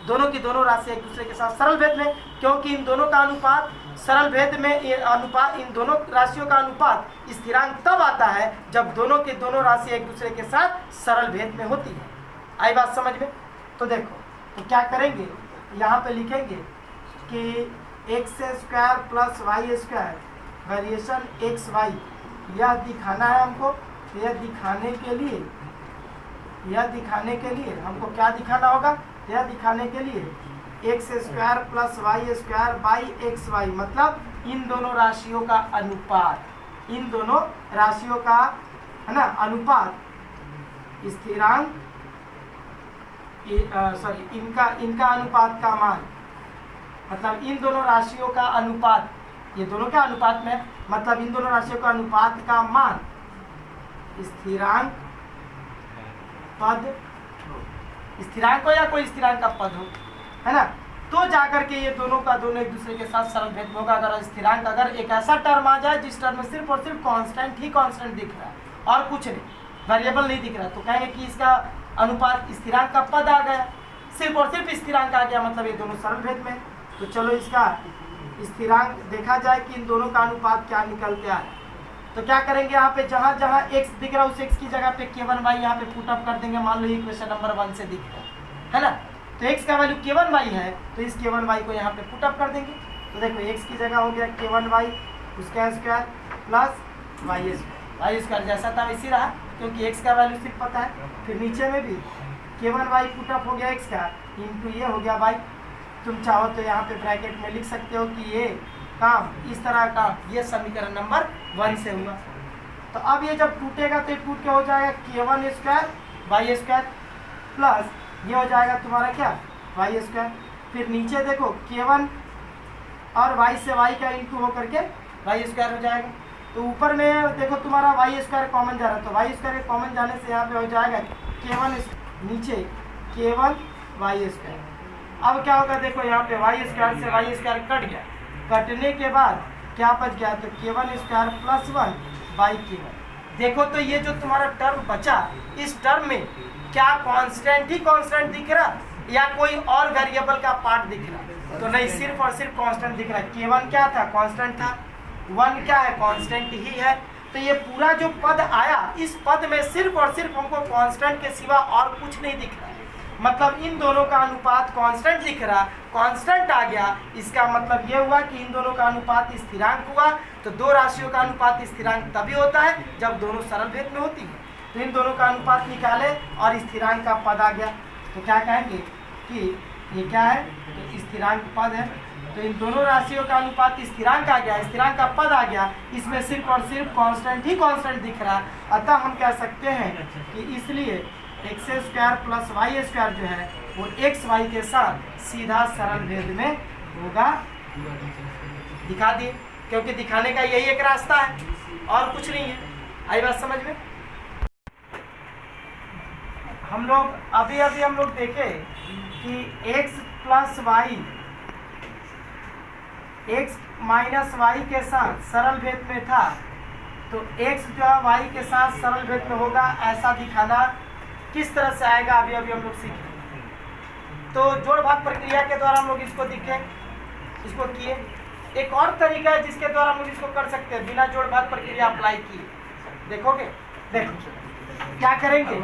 दोनों की दोनों राशियाँ एक दूसरे के साथ सरल भेद में, क्योंकि इन दोनों का अनुपात सरल भेद में, ये अनुपात, इन दोनों राशियों का अनुपात स्थिरांक तब आता है जब दोनों की दोनों राशियाँ एक दूसरे के साथ सरल भेद में होती है। आई बात समझ में। तो देखो तो क्या करेंगे, यहाँ पे लिखेंगे कि x² + y² वेरिएशन xy, यह दिखाना है हमको। यह दिखाने के लिए हमको क्या दिखाना होगा, यह दिखाने के लिए x² + y² xy, मतलब इन दोनों राशियों का अनुपात, इन दोनों राशियों का, है ना, अनुपात स्थिरांक, इनका अनुपात का मान, मतलब इन दोनों राशियों का अनुपात, ये दोनों क्या अनुपात में, मतलब इन दोनों राशियों का अनुपात का मान स्थिरांक पद, स्थिरांक हो या कोई स्थिरांक का पद हो, है ना, तो जाकर के ये दोनों का दोनों एक दूसरे के साथ सरल भेद होगा। अगर स्थिरांक, अगर एक ऐसा टर्म आ जाए जिस टर्म में सिर्फ और सिर्फ कांस्टेंट ही कांस्टेंट दिख रहा है और कुछ नहीं, वेरिएबल नहीं दिख रहा, तो कहेंगे कि इसका अनुपात स्थिरांक का पद आ गया, सिर्फ और सिर्फ स्थिरांक आ गया, मतलब ये दोनों सरल भेद में। तो चलो इसका स्थिरांक देखा जाए कि इन दोनों का अनुपात क्या निकल गया है। तो क्या करेंगे, यहाँ पे जहाँ जहाँ x दिख रहा है उस x की जगह पे k1y यहाँ पे पुट अप कर देंगे। मान लो इक्वेशन नंबर 1 से दिख रहा है ना, तो x का वैल्यू k1y है, तो इस k1y को यहाँ पे पुट अप कर देंगे। तो देखो x की जगह हो गया k1y उसका स्क्वायर प्लस y² जैसा था वैसी रहा, क्योंकि x का वैल्यू सिर्फ पता है। फिर नीचे में भी k1y पुटअप हो गया x का इंटू ये हो गया y। तुम चाहो तो यहाँ पे ब्रैकेट में लिख सकते हो कि ये काम इस तरह का, ये समीकरण नंबर 1 से हुआ। तो अब ये जब टूटेगा तो ये टूट के हो जाएगा k1 square y square plus ये हो जाएगा तुम्हारा क्या वाई स्क्वायर। फिर नीचे देखो k1 और y से y का इंटू होकर के वाई स्क्वायर हो जाएगा। तो ऊपर में देखो तुम्हारा वाई स्क्वायर कॉमन जा रहा है, तो वाई स्क्वायर कॉमन जाने से यहाँ पे हो जाएगा k1 नीचे k1 वाई स्क्वायर। अब क्या होगा देखो यहाँ पे वाई स्क्वायर से वाई स्क्वायर कट गया, कटने के बाद क्या बच गया तो k1 square plus 1 by k1। देखो तो ये जो तुम्हारा टर्म बचा, इस टर्म में क्या कांस्टेंट ही कांस्टेंट दिख रहा या कोई और वेरिएबल का पार्ट दिख रहा? तो नहीं, सिर्फ और सिर्फ कांस्टेंट दिख रहा है। k1 क्या था? कांस्टेंट था। 1 क्या है? कांस्टेंट ही है। तो ये पूरा जो पद आया, इस पद में सिर्फ और सिर्फ हमको कांस्टेंट के सिवा और कुछ नहीं दिख रहा। मतलब इन दोनों का अनुपात कांस्टेंट दिख रहा, कांस्टेंट आ गया। इसका मतलब ये हुआ कि इन दोनों का अनुपात स्थिरांक हुआ। तो दो राशियों का अनुपात स्थिरांक तभी होता है जब दोनों सरल भेद में होती है। तो इन दोनों का अनुपात निकाले और स्थिरांक का पद आ गया। तो क्या कहेंगे कि ये क्या है? तो स्थिरांक पद है। तो इन दोनों राशियों का अनुपात स्थिरांक आ गया, स्थिरांक का पद आ गया। इसमें सिर्फ और सिर्फ कांस्टेंट ही कांस्टेंट दिख रहा। अतः हम कह सकते हैं कि इसलिए x square plus y square जो है वो एक्स वाई के साथ सीधा सरल भेद में होगा। दिखा दिए, क्योंकि दिखाने का यही एक रास्ता है और कुछ नहीं है। आई बात समझ में? हम लोग अभी हम लोग देखे कि x plus y x minus y के साथ सरल भेद में था। तो x जो है y के साथ सरल भेद में होगा, ऐसा दिखाना किस तरह से आएगा अभी हम लोग सीखें। तो जोड़ भाग प्रक्रिया के द्वारा हम लोग इसको इसको किए। एक और तरीका है जिसके द्वारा हम लोग इसको कर सकते हैं बिना जोड़ भाग प्रक्रिया अप्लाई किए। देखोगे? देखो क्या करेंगे,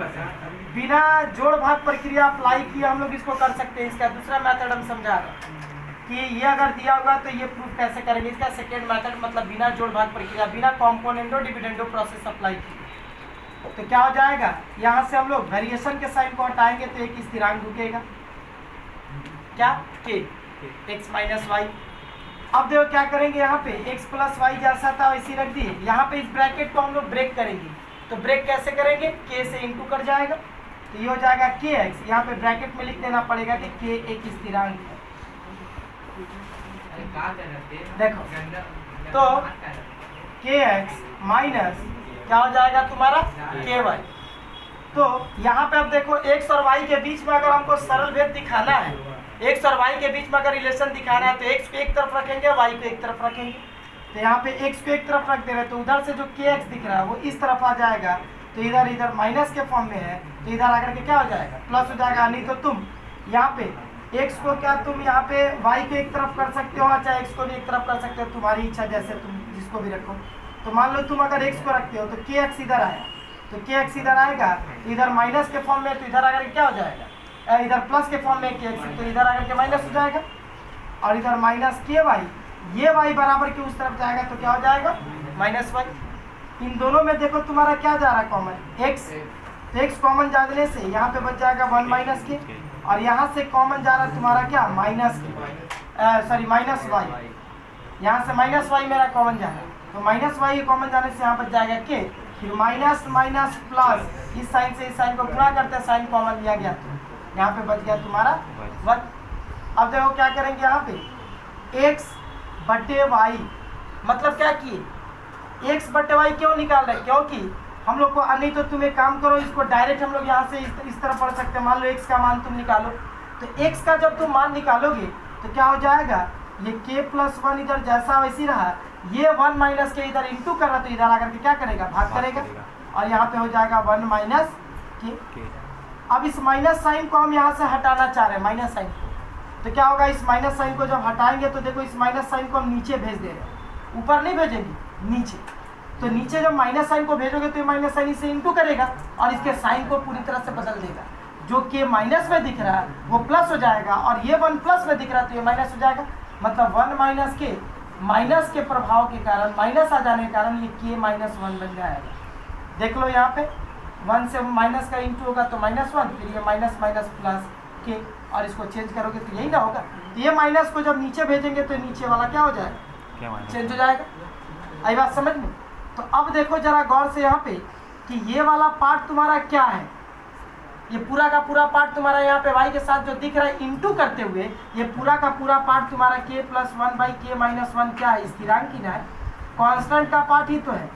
बिना जोड़ भाग प्रक्रिया अप्लाई किए हम लोग इसको कर सकते हैं। इसका दूसरा मेथड हम समझा रहे हैं कि ये अगर दिया होगा तो ये प्रूफ कैसे करेंगे। इसका सेकेंड मेथड मतलब बिना जोड़ भाग प्रक्रिया, बिना कॉम्पोनेंटो डिविडेंडो प्रोसेस अप्लाई किए। तो क्या हो जाएगा, यहाँ से हम लोग वेरिएशन के साइन को हटाएंगे तो एक स्थिरांक रुकेगा, क्या k x माइनस वाई। अब देखो क्या करेंगे, यहाँ पे x प्लस वाई जैसा था वैसे रख दिए। यहाँ पे इस ब्रैकेट को हम लोग ब्रेक करेंगे। तो ब्रेक कैसे करेंगे? k से इंटू कर जाएगा, तो ये हो जाएगा kx। यहाँ पे ब्रैकेट में लिख देना पड़ेगा कि k एक स्थिरांक है। देखो तो kx माइनस क्या हो जाएगा तुम्हारा ky। तो यहाँ पे अब देखो x और y के बीच में अगर हमको सरल भेद दिखाना है, x और y के बीच में अगर रिलेशन दिखाना है तो x को एक तरफ रखेंगे, y को एक तरफ रखेंगे। तो यहाँ पे x को एक तरफ रख दे रहे हैं तो उधर से जो kx दिख रहा है वो इस तरफ आ जाएगा। तो इधर माइनस के फॉर्म में है तो इधर आकर के क्या हो जाएगा? प्लस हो जाएगा। नहीं तो तुम यहाँ पे x को क्या तुम यहाँ पे y को एक तरफ कर सकते हो, चाहे x को भी एक तरफ कर सकते हो, तुम्हारी इच्छा, जैसे तुम जिसको भी रखो। तो मान लो तुम अगर x को रखते हो तो kx इधर आया, तो kx इधर आएगा, इधर माइनस के फॉर्म में तो इधर आकर क्या हो जाएगा? इधर प्लस के फॉर्म में kx, तो इधर आकर के माइनस हो जाएगा। और इधर माइनस ky, ये y बराबर के उस तरफ जाएगा तो क्या हो जाएगा? Minus y। इन दोनों में देखो तुम्हारा क्या जा रहा है कॉमन? x। तो x कॉमन जाने से यहाँ पे बच जाएगा 1 माइनस के, और यहाँ से कॉमन जा रहा है तुम्हारा क्या? Minus y। यहाँ से माइनस y मेरा कॉमन जा रहा है, तो माइनस y कॉमन जाने से यहाँ बच जाएगा k। फिर माइनस माइनस प्लस, इस साइन से इस साइन को गुणा करते हैं, साइन कॉमन लिया गया तो यहाँ पे बच गया तुम्हारा 1। अब देखो क्या करेंगे, यहाँ पे x बटे y मतलब क्या किए? x बटे y क्यों निकाल रहे? क्योंकि हम लोग को, नहीं तो तुम एक काम करो, इसको डायरेक्ट हम लोग यहाँ से इस तरह पढ़ सकते हैं। मान लो x का मान तुम निकालो, तो x का जब तुम मान निकालोगे तो क्या हो जाएगा? ये k प्लस 1 इधर जैसा वैसी रहा, ये 1 माइनस के इधर इंटू कर रहा तो इधर आकर के क्या करेगा? भाग करेगा, और यहाँ पे हो जाएगा 1 माइनस के। अब इस माइनस साइन को हम यहाँ से हटाना चाह रहे हैं, माइनस साइन को। तो क्या होगा, इस माइनस साइन को जब हटाएंगे तो देखो इस माइनस साइन को हम नीचे भेज दे रहे हैं, ऊपर नहीं भेजेंगे, नीचे। तो नीचे जब माइनस साइन को भेजोगे तो ये माइनस साइन इसे इंटू करेगा और इसके साइन को पूरी तरह से बदल देगा। जो के माइनस में दिख रहा है वो प्लस हो जाएगा, और ये 1 प्लस में दिख रहा है तो ये माइनस हो जाएगा। मतलब 1 माइनस के, माइनस के प्रभाव के कारण, माइनस आ जाने के कारण ये के माइनस 1 बन जाएगा। देख लो यहाँ पे 1 से माइनस का इंटू होगा तो -1, फिर ये माइनस माइनस प्लस के, और इसको चेंज करोगे तो यही ना होगा। तो ये माइनस को जब नीचे भेजेंगे तो नीचे वाला क्या हो जाएगा, चेंज हो जाएगा। आई बात समझ में। तो अब देखो जरा गौर से यहाँ पे कि ये वाला पार्ट तुम्हारा क्या है, ये पूरा का पूरा पार्ट तुम्हारा यहाँ पे y के साथ जो दिख रहा है इंटू करते हुए, ये पूरा का पूरा पार्ट तुम्हारा k + 1/k-1 क्या है, स्थिरांक ही ना है, कांस्टेंट का पार्ट ही तो है।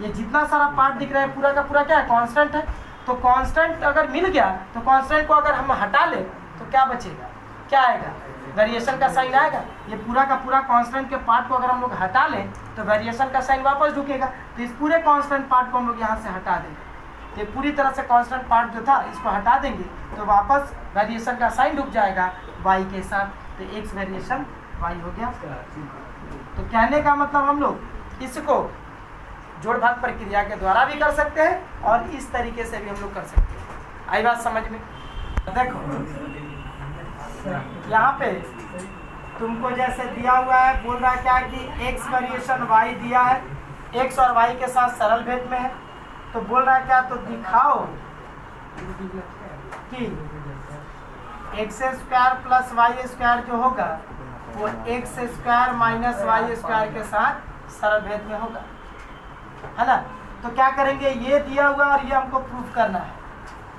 ये जितना सारा पार्ट दिख रहा है पूरा का पूरा क्या है, कांस्टेंट है। तो कांस्टेंट अगर मिल गया तो कांस्टेंट को अगर हम हटा ले तो क्या बचेगा, क्या आएगा, वेरिएशन का साइन आएगा। ये पूरा का पूरा कांस्टेंट के पार्ट को अगर हम लोग हटा लें तो वेरिएशन का साइन वापस ढुकेगा। तो इस पूरे कांस्टेंट पार्ट को हम लोग यहाँ से हटा देंगे, ये पूरी तरह से कांस्टेंट पार्ट जो था इसको हटा देंगे तो वापस वेरिएशन का साइन ढुक जाएगा y के साथ, तो x वेरिएशन y हो गया। तो कहने का मतलब हम लोग इसको जोड़ भाग प्रक्रिया के द्वारा भी कर सकते हैं और इस तरीके से भी हम लोग कर सकते हैं। आई बात समझ में। देखो यहाँ पे तुमको जैसे दिया हुआ है, बोल रहा है क्या कि x वेरिएशन y दिया है, x और y के साथ सरल भेद में है। तो बोल रहा है क्या, तो दिखाओ कि x² + y² जो होगा वो x² - y² के साथ सरल भेद में होगा, है ना। तो क्या करेंगे, ये दिया हुआ और ये हमको प्रूफ करना है।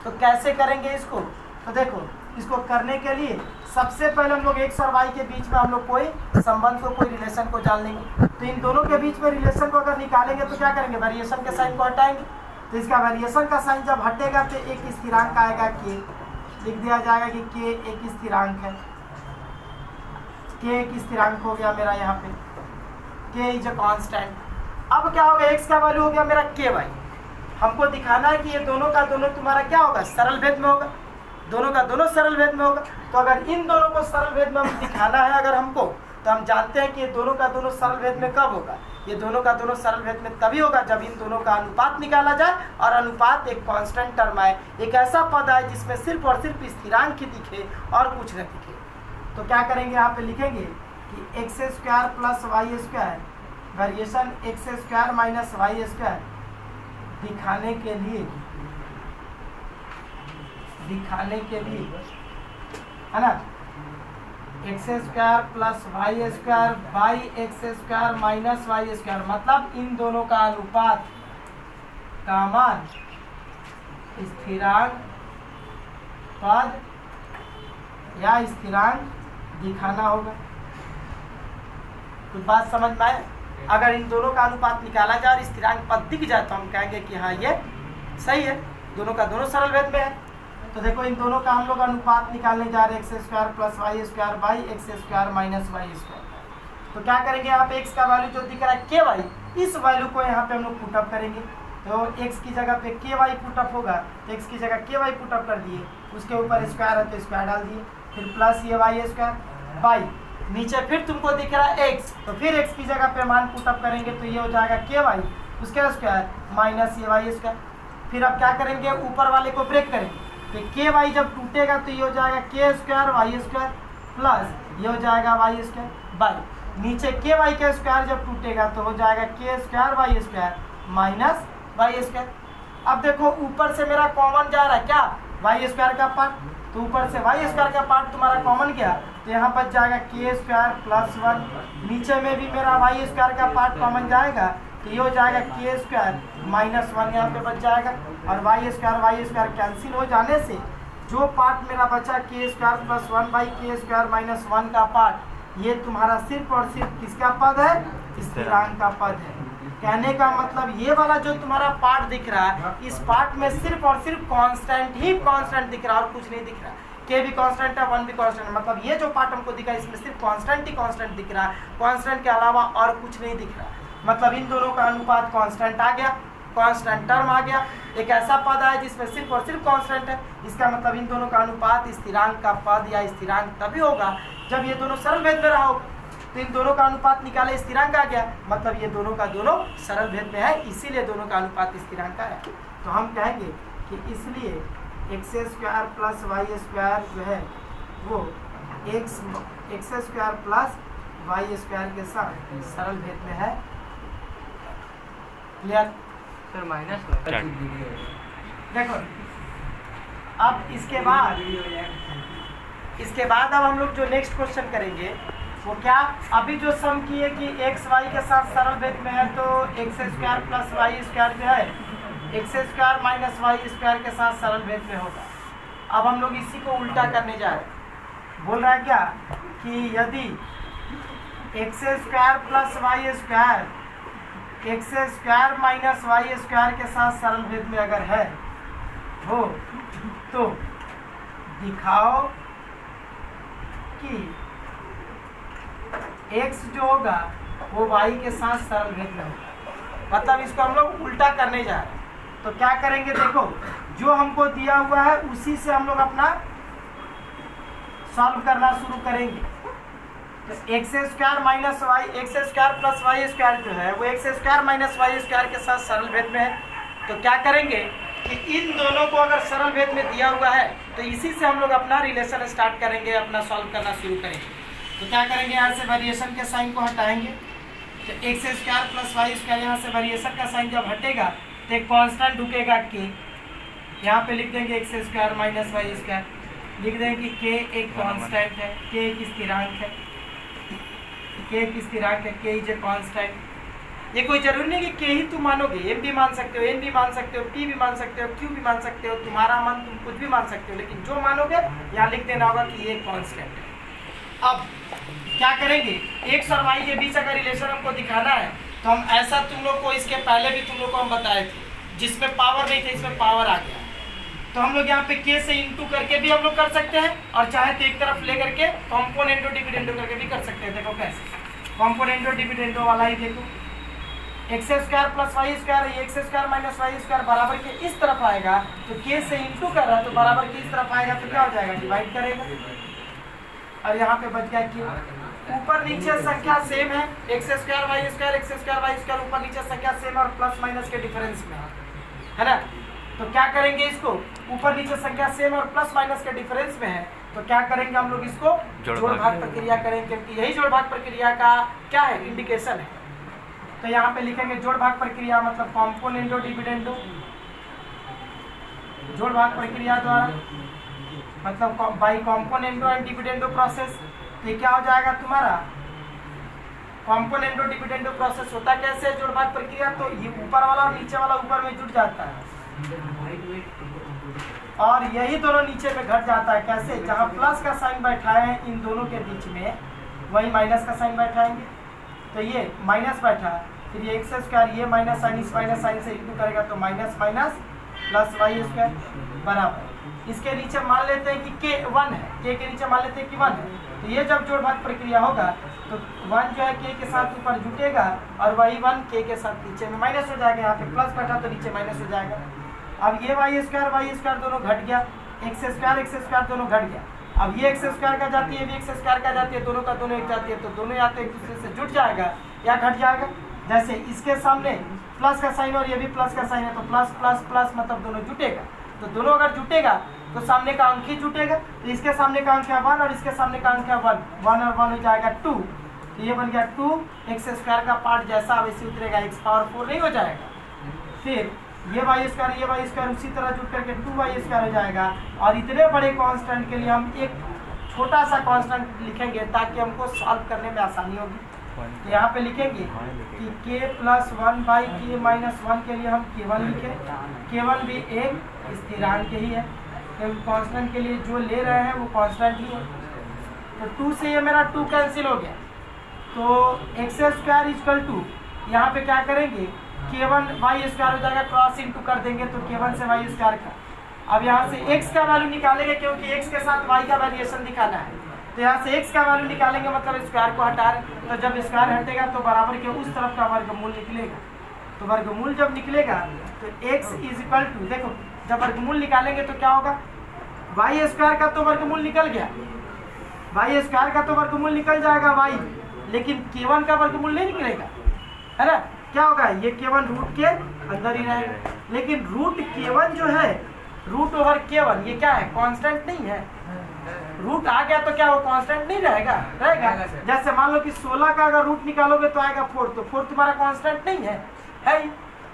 तो कैसे करेंगे इसको, तो देखो इसको करने के लिए सबसे पहले हम लोग x और y के बीच में हम लोग कोई संबंध को, कोई रिलेशन को जान लेंगे। तो इन दोनों के बीच में रिलेशन को अगर निकालेंगे तो क्या करेंगे, वेरिएशन के साइन को हटाएंगे। तो इसका वेरिएशन का साइन जब हटेगा तो एक स्थिरांक आएगा k, लिख दिया जाएगा कि k एक स्थिरांक है, k एक स्थिरांक हो गया मेरा यहाँ पे, k इज अ कांस्टेंट। अब क्या होगा, x का वैल्यू हो गया मेरा ky। हमको दिखाना है कि ये दोनों का दोनों तुम्हारा क्या होगा, सरल भेद में होगा, दोनों का दोनों सरल भेद में होगा। तो अगर इन दोनों को सरल भेद में हम दिखाना है अगर हमको, तो हम जानते हैं कि ये दोनों का दोनों सरल भेद में कब होगा, ये दोनों का दोनों सरल भेद में तभी होगा जब इन दोनों का अनुपात निकाला जाए, और अनुपात एक कांस्टेंट टर्म है, एक ऐसा पद है जिसमें सिर्फ और सिर्फ स्थिरांक ही दिखे और कुछ न दिखे। तो क्या करेंगे, यहाँ पे लिखेंगे कि x² + y² variation x² - y² दिखाने के लिए है ना, x² + y² by x² - y², मतलब इन दोनों का अनुपात का मान स्थिरांक पद या स्थिरांक दिखाना होगा। कुछ बात समझ में आए। अगर इन दोनों का अनुपात निकाला जाए और स्थिरांक पद दिख जाए तो हम कहेंगे कि हाँ ये सही है, दोनों का दोनों सरल भेद में है। तो देखो इन दोनों का हम लोग अनुपात निकालने जा रहे हैं x² + y² by x² - y²। तो क्या करेंगे, यहाँ पे x का वैल्यू जो दिख रहा है ky, इस वैल्यू को यहाँ पे हम लोग पुटअप करेंगे। तो x की जगह पे ky पुटअप होगा, तो x की जगह ky पुटअप कर दिए, उसके ऊपर स्क्वायर है तो स्क्वायर डाल दिए, फिर प्लस ये y² बाई नीचे फिर तुमको दिख रहा है x, तो फिर x की जगह पे मान पुटअप करेंगे तो ये हो जाएगा ky उसके स्क्वायर माइनस ये y²। फिर अब क्या करेंगे, ऊपर वाले को ब्रेक करेंगे, तो ky जब टूटेगा तो ये हो जाएगा k² y² प्लस ये हो जाएगा y² बाई नीचे ky का स्क्वायर जब टूटेगा तो हो जाएगा k² y² माइनस y²। अब देखो ऊपर से मेरा कॉमन जा रहा है क्या, y² का पार्ट, तो ऊपर से y² का पार्ट तुम्हारा कॉमन गया तो यहाँ बच जाएगा k² + 1। नीचे में भी मेरा y² का पार्ट कॉमन जाएगा तो ये हो जाएगा k² - 1 यहाँ पे बच जाएगा, और y² कैंसिल हो जाने से जो पार्ट मेरा बचा k² + 1/k² - 1 का पार्ट, ये तुम्हारा सिर्फ और सिर्फ किसका पद है, स्थिरांक का पद है। कहने का मतलब ये वाला जो तुम्हारा पार्ट दिख रहा है, इस पार्ट में सिर्फ और सिर्फ कांस्टेंट ही कांस्टेंट दिख रहा है और कुछ नहीं दिख रहा। k भी कांस्टेंट है, 1 भी कांस्टेंट है, मतलब ये जो पार्ट हमको दिखा है इसमें सिर्फ कांस्टेंट ही कांस्टेंट दिख रहा है, कांस्टेंट के अलावा और कुछ नहीं दिख रहा। मतलब इन दोनों का अनुपात कांस्टेंट आ गया, कांस्टेंट टर्म आ गया, एक ऐसा पद है जिसमें सिर्फ और सिर्फ कांस्टेंट है। इसका मतलब इन दोनों का अनुपात स्थिरांक का पद या स्थिरांक तभी होगा जब ये दोनों सरल भेद में रहा होगा। तो इन दोनों का अनुपात निकाले स्थिरांक आ गया, मतलब ये दोनों का दोनों सरल भेद में है, इसीलिए दोनों का अनुपात स्थिरांक का है। तो हम कहेंगे कि इसलिए x² + y² जो है वो x² + y² के साथ सरल भेद में है। क्लियर? सर माइनस देखो अब इसके बाद अब हम लोग जो नेक्स्ट क्वेश्चन करेंगे वो क्या, अभी जो सम किए कि एक्स वाई के साथ सरल भेद में है तो x square plus y square जो है x square minus y square के साथ सरल भेद में होगा। अब हम लोग इसी को उल्टा करने जा रहे हैं। बोल रहा है क्या कि यदि x square plus y square x square minus y square के साथ सरल भेद में अगर है हो तो दिखाओ कि x जो होगा वो y के साथ सरल भेद में होगा। मतलब इसको हम लोग उल्टा करने जा रहे हैं। तो क्या करेंगे, देखो जो हमको दिया हुआ है उसी से हम लोग अपना सॉल्व करना शुरू करेंगे। तो x square minus y x square plus y square जो है वो x square minus y square के साथ सरल भेद में है। तो क्या करेंगे कि इन दोनों को अगर सरल भेद में दिया हुआ है तो इसी से हम लोग अपना रिलेशन स्टार्ट करेंगे, अपना सॉल्व करना शुरू करेंगे। तो क्या करेंगे, यहाँ से वेरिएशन के साइन को हटाएंगे। तो x square plus y square, यहाँ से वेरिएशन का साइन जब हटेगा तो एक कांस्टेंट ढुकेगा के, यहाँ पे लिख देंगे x square minus y square, लिख देंगे कि के एक कांस्टेंट है, के एक स्थिरांक है, के एक स्थिरांक है, के इज ए कांस्टेंट। ये कोई जरूरी नहीं कि के ही तुम मानोगे, एम भी मान सकते हो, एन भी मान सकते हो, पी भी मान सकते हो, क्यू भी मान सकते हो, तुम्हारा मन तुम कुछ भी मान सकते हो, लेकिन जो मानोगे यहाँ लिख देना होगा कि ये कांस्टेंट है। अब क्या करेंगे, एक्स और वाई के बीच अगर रिलेशन हमको दिखाना है तो हम ऐसा तुम लोग को इसके पहले भी तुम लोग को हम बताए थे, जिसमें पावर नहीं थे इसमें पावर आ गया। तो हम लोग यहाँ पे के से इंटू करके भी हम लोग कर सकते हैं और चाहे तो एक तरफ ले करके कॉम्पोनेंटो डिविडेंडो करके भी कर सकते हैं। देखो कैसे, कॉम्पोनेंटो डिविडेंडो वाला ही देखो, x square plus y square, x square minus y square बराबर के इस तरफ आएगा तो के से इंटू कर रहा है तो बराबर के इस तरफ आएगा तो क्या हो जाएगा, डिवाइड करेगा। और यहाँ पे बच गया क्यों, ऊपर नीचे संख्या सेम है, x square y square x square y square ऊपर नीचे संख्या सेम और प्लस माइनस के डिफरेंस में है ना। तो क्या करेंगे, इसको ऊपर नीचे संख्या सेम और प्लस माइनस के डिफरेंस में है तो क्या करेंगे हम लोग, इसको जोड़ भाग प्रक्रिया करेंगे, क्योंकि यही जोड़ भाग प्रक्रिया का क्या है, इंडिकेशन है। तो यहाँ पे लिखेंगे जोड़ भाग प्रक्रिया मतलब कॉम्पोनेंटो डिविडेंडो, जोड़ भाग प्रक्रिया द्वारा मतलब बाई कॉम्पोनेंटो एंड डिविडेंडो प्रोसेस। तो ये क्या हो जाएगा तुम्हारा, कॉम्पोनेंटो डिविडेंडो प्रोसेस होता कैसे है जोड़ भाग प्रक्रिया, तो ये ऊपर वाला और नीचे वाला ऊपर में जुड़ जाता है और यही दोनों नीचे में घट जाता है। कैसे, जहाँ प्लस का साइन बैठाए हैं इन दोनों के बीच में वही माइनस का साइन बैठाएंगे। तो ये माइनस बैठा, फिर ये एक्स स्क्वायर, ये माइनस साइन इस माइनस साइन से इंटू करेगा तो minus minus plus y square बराबर, इसके नीचे मान लेते हैं कि के 1 है, के नीचे मान लेते हैं कि 1 है। तो ये जब जोड़ भाग प्रक्रिया होगा तो 1 जो है के साथ ऊपर जुटेगा और वही 1 के साथ नीचे में माइनस हो जाएगा, यहाँ पे प्लस बैठा तो नीचे माइनस हो जाएगा। अब ये वाई स्क्वायर दोनों घट गया, एक्स स्क्वायर दोनों घट गया। अब ये एक्स स्क्वायर का जाती है, ये भी एक्स स्क्वायर का जाती है, दोनों का दोनों एक जाती है, तो दोनों या तो एक दूसरे से जुट जाएगा या घट जाएगा। जैसे इसके सामने प्लस का साइन और ये भी प्लस का साइन है तो प्लस प्लस प्लस मतलब दोनों जुटेगा। तो दोनों अगर जुटेगा तो सामने का अंक ही जुटेगा, तो इसके सामने का अंक है 1 और इसके सामने का अंक है 1, 1 और 1 हो जाएगा 2। तो ये बन गया 2 एक्स स्क्वायर का पार्ट जैसा वैसे उतरेगा, एक्स पावर 4 नहीं हो जाएगा। फिर ये वाई स्क्वायर उसी तरह जुट करके 2y स्क्वायर हो जाएगा। और इतने बड़े कांस्टेंट के लिए हम एक छोटा सा कांस्टेंट लिखेंगे ताकि हमको सॉल्व करने में आसानी होगी। तो यहाँ पे लिखेंगे कि k प्लस 1/k-1 के लिए हम k1 लिखें, k1 भी एक स्थिरांक ही है क्योंकि कांस्टेंट के लिए जो ले रहे हैं वो कांस्टेंट ही है। तो 2 से ये मेरा 2 कैंसिल हो गया तो एक्स स्क्वायर इक्वल टू यहाँ पे क्या करेंगे k1 वाई स्क्वायर हो जाएगा, क्रॉस इंटू कर देंगे तो k1 से वाई स्क्वायर का। अब यहाँ से x का वैल्यू निकालेंगे क्योंकि x के साथ y का वेरिएशन दिखाना है, तो यहाँ से x का वैल्यू निकालेंगे मतलब स्क्वायर को हटा रहे, तो जब स्क्वायर हटेगा तो बराबर के उस तरफ का वर्गमूल निकलेगा। तो वर्गमूल जब निकलेगा तो x इज इक्वल टू, देखो जब वर्गमूल निकालेंगे तो क्या होगा, वाई स्क्वायर का तो वर्गमूल निकल गया, वाई स्क्वायर का तो वर्गमूल निकल जाएगा y, लेकिन k1 का वर्गमूल नहीं निकलेगा, है ना। क्या होगा, ये k1 रूट के अंदर ही रहेगा, लेकिन रूट k1 जो है रूट ओवर k1 ये क्या है, कांस्टेंट नहीं है। रूट आ गया तो क्या वो कांस्टेंट नहीं रहेगा, जैसे मान लो कि 16 का अगर रूट निकालोगे तो आएगा 4, तो 4 तुम्हारा कांस्टेंट नहीं है, है ही।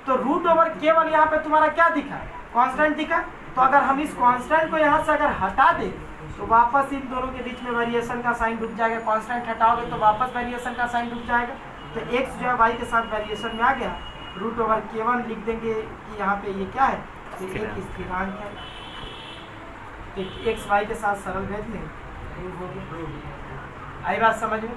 तो रूट ओवर k1 यहाँ पे तुम्हारा क्या दिखा, कांस्टेंट दिखा। तो अगर हम इस कांस्टेंट को यहाँ से अगर हटा दें तो वापस इन दोनों के बीच में वेरिएशन का साइन डूब जाएगा। कांस्टेंट हटाओगे तो वापस वेरिएशन का साइन डूब जाएगा। तो x जो है y के साथ वेरिएशन में आ गया, √k1 लिख देंगे कि यहाँ पे ये क्या है, ये एक स्थिरांक है। तो x y के साथ सरल भेद में प्रूव हो गया। आई बात समझ में?